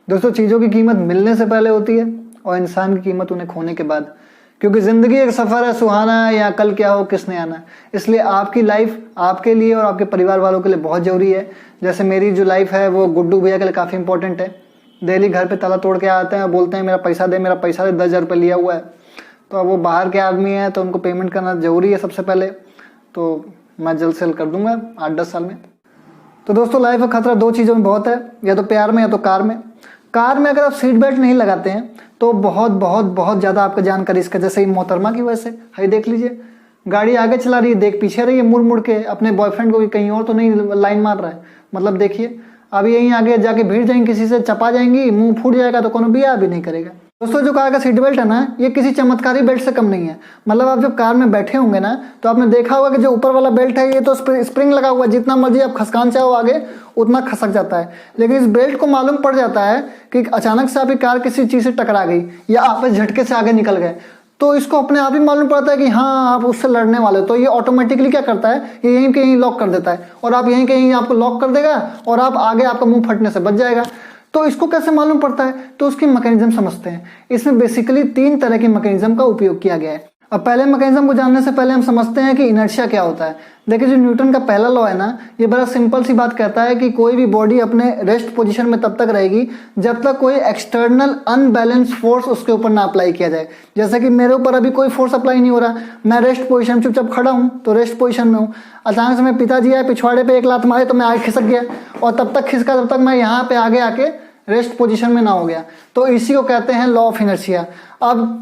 दोस्तों, चीज़ों की कीमत मिलने से पहले होती है और इंसान की कीमत उन्हें खोने के बाद, क्योंकि ज़िंदगी एक सफ़र है सुहाना, या कल क्या हो किसने आना। इसलिए आपकी लाइफ आपके लिए और आपके परिवार वालों के लिए बहुत ज़रूरी है। जैसे मेरी जो लाइफ है वो गुड्डू भैया के लिए काफ़ी इंपॉर्टेंट है। डेली घर पे ताला तोड़ के आते हैं, बोलते हैं मेरा पैसा दे, मेरा पैसा दे, 10,000 रुपये लिया हुआ है। तो अब वो बाहर के आदमी हैं तो उनको पेमेंट करना ज़रूरी है सबसे पहले। तो मैं जल्द से जल्द कर दूंगा 8-10 साल में। तो दोस्तों, लाइफ का खतरा दो चीज़ों में बहुत है, या तो प्यार में या तो कार में। कार में अगर आप सीट बेल्ट नहीं लगाते हैं तो बहुत बहुत बहुत ज़्यादा आपका जान का रिस्क है। जैसे इन मोहतरमा की वजह से है, देख लीजिए, गाड़ी आगे चला रही है, देख पीछे रही है, मुड़ मुड़ के अपने बॉयफ्रेंड को कहीं और तो नहीं लाइन मार रहा है। मतलब देखिए, अभी यहीं आगे जाके भीड़ जाएंगी, किसी से चपा जाएंगी, मुंह फूट जाएगा तो कोनो बिया भी नहीं करेगा। दोस्तों, जो कार का सीट बेल्ट है ना, ये किसी चमत्कारी बेल्ट से कम नहीं है। मतलब आप जब कार में बैठे होंगे ना, तो आपने देखा होगा कि जो ऊपर वाला बेल्ट है ये तो स्प्रिंग लगा हुआ है, जितना मर्जी आप खसकान चाहो आगे उतना खसक जाता है। लेकिन इस बेल्ट को मालूम पड़ जाता है कि अचानक से आपकी कार किसी चीज़ से टकरा गई या आप इस झटके से आगे निकल गए, तो इसको अपने आप ही मालूम पड़ता है कि हाँ आप उससे लड़ने वाले हो। तो ये ऑटोमेटिकली क्या करता है, ये यहीं कहीं लॉक कर देता है, और आप यहीं कहीं आपको लॉक कर देगा और आप आगे आपका मुंह फटने से बच जाएगा। तो इसको कैसे मालूम पड़ता है, तो उसकी मैकेनिज्म समझते हैं। इसमें बेसिकली 3 तरह की मैकेनिज्म का उपयोग किया गया है। अब पहले मैकेनिज्म को जानने से पहले हम समझते हैं कि इनर्शिया क्या होता है। देखिए, जो न्यूटन का पहला लॉ है ना, ये बड़ा सिंपल सी बात कहता है कि कोई भी बॉडी अपने रेस्ट पोजीशन में तब तक रहेगी जब तक कोई एक्सटर्नल अनबैलेंस फोर्स उसके ऊपर ना अप्लाई किया जाए। जैसे कि मेरे ऊपर अभी कोई फोर्स अप्लाई नहीं हो रहा, मैं रेस्ट पोजीशन चुपचाप खड़ा हूँ तो रेस्ट पोजीशन में हूँ। अचानक से मेरे पिताजी आए, पिछवाड़े पे एक लात मारे तो मैं आगे खिसक गया, और तब तक खिसका जब तक मैं यहाँ पे आगे आके रेस्ट पोजीशन में ना हो गया। तो इसी को कहते हैं लॉ ऑफ इनर्शिया। अब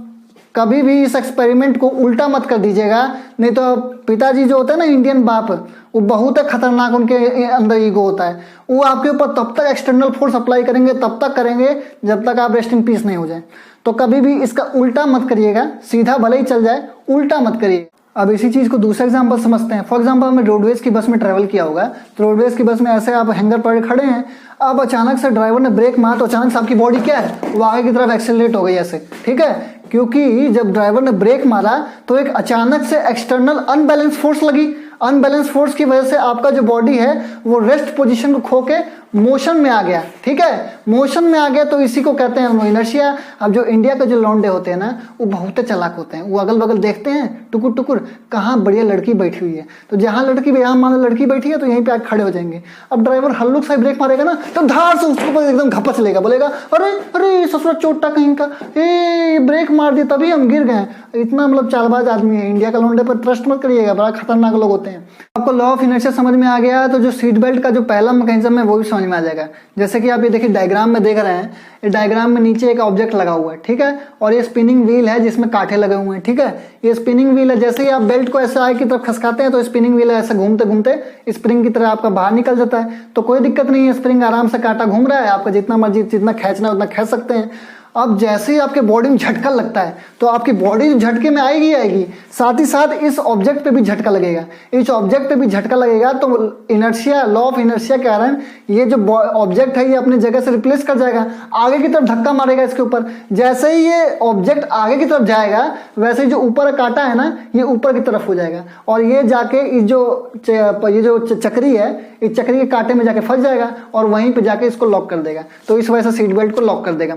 कभी भी इस एक्सपेरिमेंट को उल्टा मत कर दीजिएगा, नहीं तो पिताजी जो होते हैं ना, इंडियन बाप, वो बहुत खतरनाक उनके अंदर ईगो होता है। वो आपके ऊपर तब तक एक्सटर्नल फोर्स अप्लाई करेंगे, तब तक करेंगे जब तक आप रेस्ट इन पीस नहीं हो जाए। तो कभी भी इसका उल्टा मत करिएगा, सीधा भले ही चल जाए, उल्टा मत करिएगा। अब इसी चीज़ को दूसरा एग्जांपल समझते हैं। फॉर एग्जांपल, हमने रोडवेज की बस में ट्रैवल किया होगा, तो रोडवेज की बस में ऐसे आप हैंगर पर खड़े हैं, अब अचानक से ड्राइवर ने ब्रेक मारा तो अचानक से आपकी बॉडी क्या है, वो आगे की तरफ एक्सेलरेट हो गई ऐसे, ठीक है। क्योंकि जब ड्राइवर ने ब्रेक मारा तो एक अचानक से एक्सटर्नल अनबैलेंस फोर्स लगी। अनबैलेंस फोर्स की वजह से आपका जो बॉडी है वो रेस्ट पोजीशन को खो के मोशन में आ गया, ठीक है, मोशन में आ गया। तो इसी को कहते हैं इनर्शिया। अब जो इंडिया के जो लौंडे होते हैं ना, वो बहुत चालाक होते हैं। वो अगल बगल देखते हैं, टुकुर टुकुर, कहाँ बढ़िया लड़की बैठी हुई है, तो जहाँ लड़की, यहाँ मान लो लड़की बैठी है तो यहीं पे आके खड़े हो जाएंगे। अब ड्राइवर हल्लुक सा ब्रेक मारेगा ना, तो धार से उसके ऊपर एकदम घपच लेगा, बोलेगा अरे अरे ससुरा चोटा कहीं का, ए ब्रेक मार दिया तभी हम गिर गए। इतना मतलब चालबाज आदमी है। इंडिया के लौंडे पर ट्रस्ट मत करिएगा, बड़ा खतरनाक लोग होते हैं। आपको लॉ ऑफ इनर्शिया समझ में आ गया, तो जो सीट बेल्ट का जो पहला मैकेनिज्म है वो भी समझ में आ जाएगा। जैसे कि आप ये देखिए, डायग्राम में देख रहे हैं, ये डायग्राम में नीचे एक ऑब्जेक्ट लगा हुआ है, ठीक है, और ये स्पिनिंग व्हील है जिसमें कांटे लगे हुए हैं, ठीक है। ये स्पिनिंग व्हील है, जैसे ही आप बेल्ट को ऐसे आगे की तरफ खसकाते हैं तो स्पिनिंग व्हील ऐसे घूमते घूमते स्प्रिंग की तरह आपका बाहर निकल जाता है। तो कोई दिक्कत नहीं है, स्प्रिंग आराम से कांटा घूम रहा है, आपका जितना मर्जी जितना खींचना है उतना खींच सकते हैं। अब जैसे ही आपके बॉडी में झटका लगता है तो आपकी बॉडी झटके में आएगी, साथ ही साथ इस ऑब्जेक्ट पे भी झटका लगेगा। इस ऑब्जेक्ट पे भी झटका लगेगा तो इनर्शिया, लॉ ऑफ इनर्शिया के कारण ये जो ऑब्जेक्ट है ये अपनी जगह से रिप्लेस कर जाएगा, आगे की तरफ धक्का मारेगा इसके ऊपर। जैसे ही ये ऑब्जेक्ट आगे की तरफ जाएगा, वैसे ही जो ऊपर कांटा है ना, ये ऊपर की तरफ हो जाएगा, और ये जाके ये जो चक्री है, इस चक्री के कांटे में जाके फंस जाएगा और वहीं पे जाके इसको लॉक कर देगा। तो इस वजह से सीट बेल्ट को लॉक कर देगा।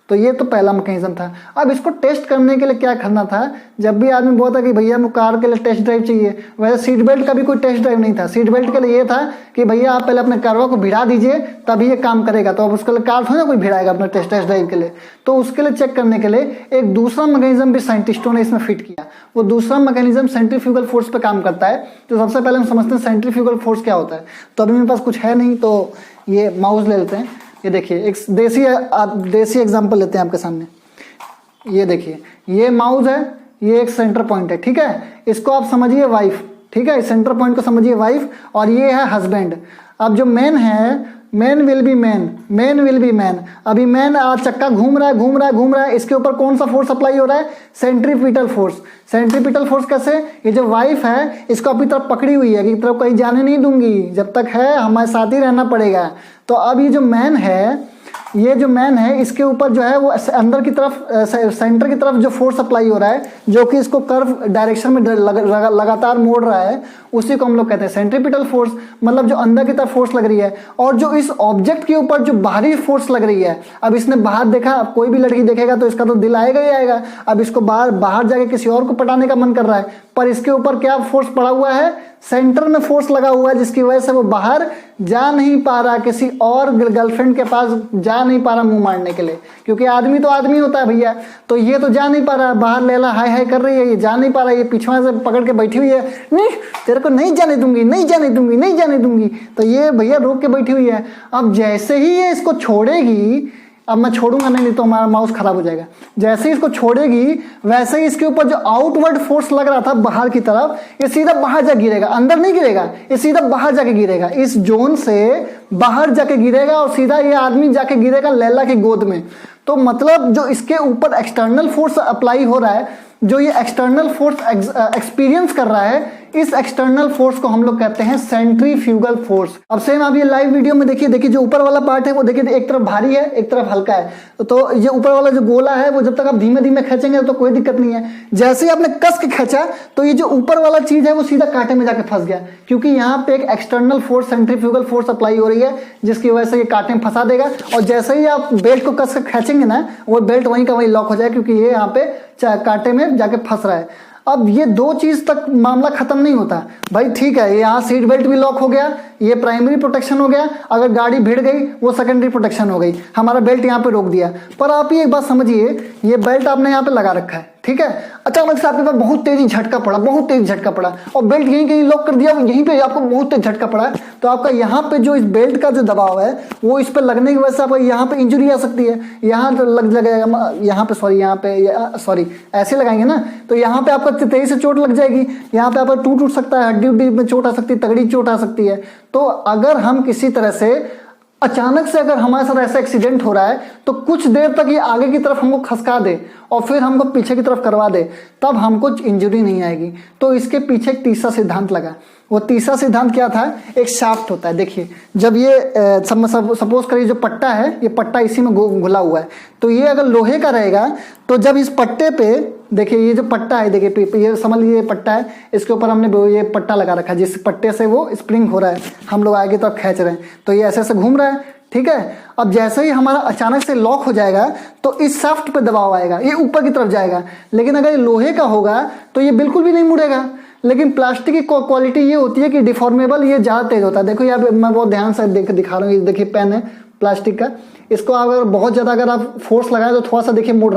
तो ये तो पहला मैकेनिज्म था। अब इसको टेस्ट करने के लिए क्या करना था, जब भी आदमी बोलता कि भैया मुझे कार के लिए टेस्ट ड्राइव चाहिए, वैसे सीट बेल्ट का भी कोई टेस्ट ड्राइव नहीं था। सीट बेल्ट के लिए ये था कि भैया आप पहले अपने कारवा को भिड़ा दीजिए तभी ये काम करेगा। तो अब उसके लिए कार थोड़ा ना कोई भिड़ाएगा अपना टेस्ट ड्राइव के लिए। तो उसके लिए चेक करने के लिए एक दूसरा मैकेनिज्म भी साइंटिस्टों ने इसमें फिट किया। वो दूसरा मैकेनिज्म सेंट्रीफ्यूगल फोर्स पे काम करता है। तो सबसे पहले हम समझते हैं सेंट्रीफ्यूगल फोर्स क्या होता है। तो अभी मेरे पास कुछ है नहीं, तो ये माउस ले लेते हैं। ये देखिए, एक देसी एग्जाम्पल लेते हैं आपके सामने। ये देखिए, ये माउस है, ये एक सेंटर पॉइंट है, ठीक है। इसको आप समझिए वाइफ, ठीक है, सेंटर पॉइंट को समझिए वाइफ, और ये है हस्बैंड। अब जो मैन है, मैन विल बी मैन। अभी मैन चक्का घूम रहा है, इसके ऊपर कौन सा फोर्स अप्लाई हो रहा है, सेंट्रीपिटल फोर्स। सेंट्रीपिटल फोर्स कैसे, ये जो वाइफ है इसको अपनी तरफ पकड़ी हुई है कि तरफ कहीं जाने नहीं दूंगी, जब तक है हमारे साथ ही रहना पड़ेगा। तो अब ये जो मैन है, ये जो मैन है इसके ऊपर जो है वो अंदर की तरफ सेंटर की तरफ जो फोर्स अप्लाई हो रहा है, जो कि इसको कर्व डायरेक्शन में लगातार मोड़ रहा है, उसी को हम लोग कहते हैं सेंट्रीपिटल फोर्स, मतलब जो अंदर की तरफ फोर्स लग रही है। और जो इस ऑब्जेक्ट के ऊपर जो बाहरी फोर्स लग रही है, अब इसने बाहर देखा, अब कोई भी लड़की देखेगा तो इसका तो दिल आएगा ही आएगा। अब इसको बाहर जाके किसी और को पटाने का मन कर रहा है, पर इसके ऊपर क्या फोर्स पड़ा हुआ है, सेंटर में फोर्स लगा हुआ है, जिसकी वजह से वो बाहर जा नहीं पा रहा, किसी और गर्लफ्रेंड के पास जा नहीं पा रहा मुंह मारने के लिए, क्योंकि आदमी तो आदमी होता है भैया। तो ये तो जा नहीं पा रहा, बाहर लैला हाय हाय कर रही है, ये जा नहीं पा रहा, ये पीछे से पकड़ के बैठी हुई है, नहीं तेरे को नहीं जाने दूंगी, नहीं जाने दूंगी, नहीं जाने दूंगी। तो ये भैया रोक के बैठी हुई है। अब जैसे ही ये इसको छोड़ेगी, अब मैं छोड़ूंगा नहीं तो हमारा माउस खराब हो जाएगा, जैसे ही इसको छोड़ेगी वैसे ही इसके ऊपर जो आउटवर्ड फोर्स लग रहा था बाहर की तरफ, ये सीधा बाहर जा गिरेगा, अंदर नहीं गिरेगा, ये सीधा बाहर जाके गिरेगा, इस जोन से बाहर जाके गिरेगा और सीधा ये आदमी जाके गिरेगा लैला की गोद में। तो मतलब जो इसके ऊपर एक्सटर्नल फोर्स अप्लाई हो रहा है, जो ये एक्सटर्नल फोर्स एक्सपीरियंस कर रहा है, इस एक्सटर्नल फोर्स को हम लोग कहते हैं सेंट्रीफ्यूगल फोर्स। अब सेम आप ये लाइव वीडियो में देखिए जो ऊपर वाला पार्ट है वो देखिए, एक तरफ भारी है एक तरफ हल्का है। तो ये ऊपर वाला जो गोला है वो जब तक आप धीमे धीमे खींचेंगे तो कोई दिक्कत नहीं है। जैसे ही आपने कस के खींचा तो ये जो ऊपर वाला चीज है वो सीधा कांटे में जाके फंस गया, क्योंकि यहाँ पे एक external force centrifugal force apply हो रही है, जिसकी वजह से ये कांटे में फंसा देगा। और जैसे ही आप बेल्ट को कस के खींचेंगे ना, वो बेल्ट वहीं का वहीं लॉक हो जाएगा, क्योंकि ये यहाँ पे कांटे में जाके फंस रहा है। अब ये दो चीज तक मामला खत्म नहीं होता भाई, ठीक है, यहाँ सीट बेल्ट भी लॉक हो गया, ये प्राइमरी प्रोटेक्शन हो गया, अगर गाड़ी भिड़ गई वो सेकेंडरी प्रोटेक्शन हो गई, हमारा बेल्ट यहाँ पे रोक दिया। पर आप ये एक बात समझिए, ये बेल्ट आपने यहाँ पे लगा रखा है, ठीक है, अचानक से आपके पास बहुत तेजी झटका पड़ा, बहुत तेज झटका पड़ा और बेल्ट यहीं कहीं लॉक कर दिया, यहीं पे आपको बहुत तेज झटका पड़ा, तो आपका यहाँ पे जो इस बेल्ट का जो दबाव है वो इस पे लगने की वजह से आपको यहाँ पे इंजरी आ सकती है, यहाँ लग जाएगा, यहाँ पे सॉरी ऐसे लगाएंगे ना तो यहाँ पे आपका तेजी से चोट लग जाएगी, यहाँ पे आपका टूट सकता है, हड्डी उड्डी में चोट आ सकती है, तगड़ी चोट आ सकती है। तो अगर हम किसी तरह से अचानक से अगर हमारे साथ ऐसा एक्सीडेंट हो रहा है तो कुछ देर तक ये आगे की तरफ हमको खसका दे और फिर हमको पीछे की तरफ करवा दे, तब हमको इंजरी नहीं आएगी। तो इसके पीछे एक तीसरा सिद्धांत लगा। वो तीसरा सिद्धांत क्या था, एक शाफ्ट होता है। देखिए जब ये सपोज करिए जो पट्टा है, ये पट्टा इसी में घुला हुआ है, तो ये अगर लोहे का रहेगा तो जब इस पट्टे पे देखिए, ये जो पट्टा है देखिए, ये समझ लीजिए पट्टा है, इसके ऊपर हमने ये पट्टा लगा रखा है, जिस पट्टे से वो स्प्रिंग हो रहा है, हम लोग आगे तक खींच रहे हैं, तो ये ऐसे ऐसे घूम रहा है, ठीक है। अब जैसे ही हमारा अचानक से लॉक हो जाएगा तो इस शाफ्ट पे दबाव आएगा, ये ऊपर की तरफ जाएगा। लेकिन अगर ये लोहे का होगा तो ये बिल्कुल भी नहीं मुड़ेगा। लेकिन प्लास्टिक की क्वालिटी ये होती है कि डिफॉर्मेबल, ये ज़्यादा तेज होता है। देखो यहाँ पे मैं बहुत ध्यान से दिखा रहा हूँ, ये देखिए पेन है प्लास्टिक का, इसको अगर बहुत ज़्यादा अगर आप फोर्स लगाएं तो थोड़ा सा देखिए मुड़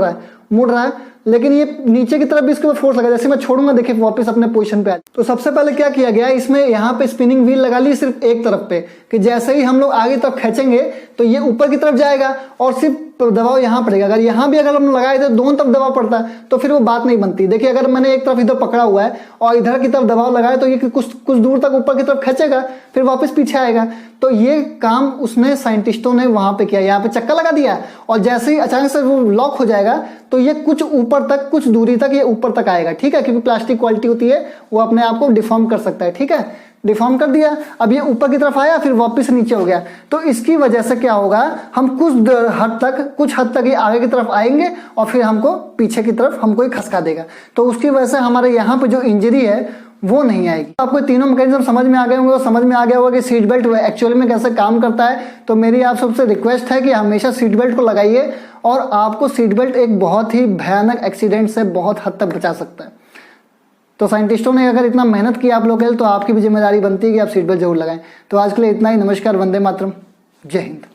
रहा है, लेकिन ये नीचे की तरफ भी इसके ऊपर फोर्स लगा, जैसे मैं छोड़ूंगा देखिए वापस अपने पोजीशन पे आ। तो सबसे पहले क्या किया गया, इसमें यहाँ पे स्पिनिंग व्हील लगा ली सिर्फ एक तरफ पे, कि जैसे ही हम लोग आगे तरफ खींचेंगे तो ये ऊपर की तरफ जाएगा और सिर्फ दबाव यहाँ पड़ेगा। अगर यहाँ भी अगर हम लगाए तो दोनों तरफ दबाव पड़ता है तो फिर वो बात नहीं बनती। देखिए अगर मैंने एक तरफ इधर पकड़ा हुआ है और इधर की तरफ दबाव लगाया तो ये कुछ दूर तक ऊपर की तरफ खींचेगा, फिर वापस पीछे आएगा। तो ये काम उसने साइंटिस्टों ने वहां पे किया, यहाँ पे चक्का लगा दिया और जैसे ही अचानक से वो लॉक हो जाएगा तो ये कुछ ऊपर तक, कुछ दूरी तक ये ऊपर तक आएगा, ठीक है, क्योंकि प्लास्टिक क्वालिटी होती है वो अपने आप को डिफॉर्म कर सकता है, ठीक है, डिफॉर्म कर दिया। अब ये ऊपर की तरफ आया फिर वापस नीचे हो गया, तो इसकी वजह से क्या होगा, हम कुछ हद तक ये आगे की तरफ आएंगे और फिर हमको पीछे की तरफ हमको ही खसका देगा। तो उसकी वजह से हमारे यहाँ पे जो इंजरी है वो नहीं आएगी। आपको तीनों मैकेनिज्म समझ में आ गए होंगे, समझ में आ गया होगा कि सीट बेल्ट एक्चुअली में कैसे काम करता है। तो मेरी आप सबसे रिक्वेस्ट है कि हमेशा सीट बेल्ट को लगाइए, और आपको सीट बेल्ट एक बहुत ही भयानक एक्सीडेंट से बहुत हद तक बचा सकता है। तो साइंटिस्टों ने अगर इतना मेहनत किया आप लोग के लिए, तो आपकी भी जिम्मेदारी बनती है कि आप सीट बेल्ट जरूर लगाएं। तो आज के लिए इतना ही। नमस्कार, वंदे मातरम, जय हिंद।